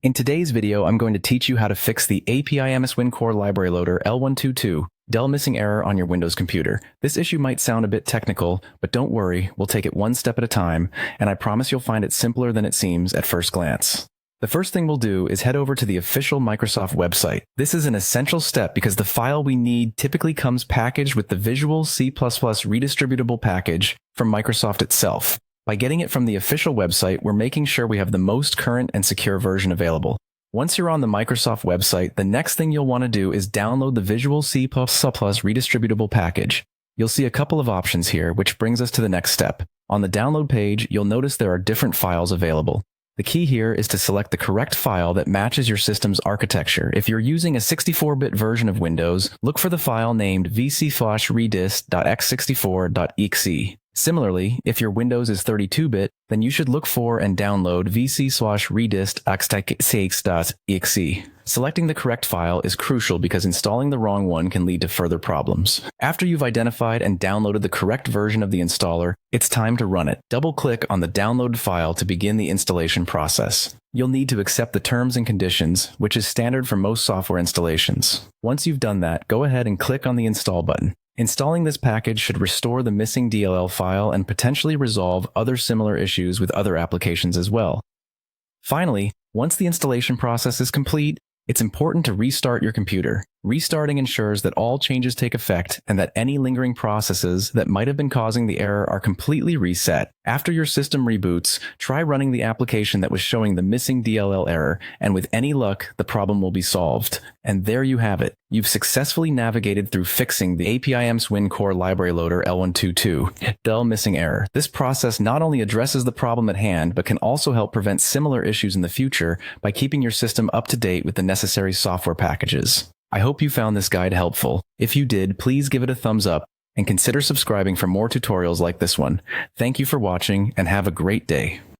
In today's video, I'm going to teach you how to fix the Api-Ms-Win-Core-Libraryloader-L1-2-2.Dll missing error on your Windows computer. This issue might sound a bit technical, but don't worry, we'll take it one step at a time, and I promise you'll find it simpler than it seems at first glance. The first thing we'll do is head over to the official Microsoft website. This is an essential step because the file we need typically comes packaged with the Visual C++ redistributable package from Microsoft itself. By getting it from the official website, we're making sure we have the most current and secure version available. Once you're on the Microsoft website, the next thing you'll want to do is download the Visual C++ redistributable package. You'll see a couple of options here, which brings us to the next step. On the download page, you'll notice there are different files available. The key here is to select the correct file that matches your system's architecture. If you're using a 64-bit version of Windows, look for the file named vc/redist.x64.exe. Similarly, if your Windows is 32-bit, then you should look for and download vc/redist.x86.exe. Selecting the correct file is crucial because installing the wrong one can lead to further problems. After you've identified and downloaded the correct version of the installer, it's time to run it. Double-click on the downloaded file to begin the installation process. You'll need to accept the terms and conditions, which is standard for most software installations. Once you've done that, go ahead and click on the Install button. Installing this package should restore the missing DLL file and potentially resolve other similar issues with other applications as well. Finally, once the installation process is complete, it's important to restart your computer. Restarting ensures that all changes take effect and that any lingering processes that might have been causing the error are completely reset. After your system reboots, try running the application that was showing the missing DLL error, and with any luck, the problem will be solved. And there you have it. You've successfully navigated through fixing the Api-Ms-Win-Core-Libraryloader-L1-2-2.Dll missing error. This process not only addresses the problem at hand, but can also help prevent similar issues in the future by keeping your system up to date with the necessary software packages. I hope you found this guide helpful. If you did, please give it a thumbs up and consider subscribing for more tutorials like this one. Thank you for watching and have a great day.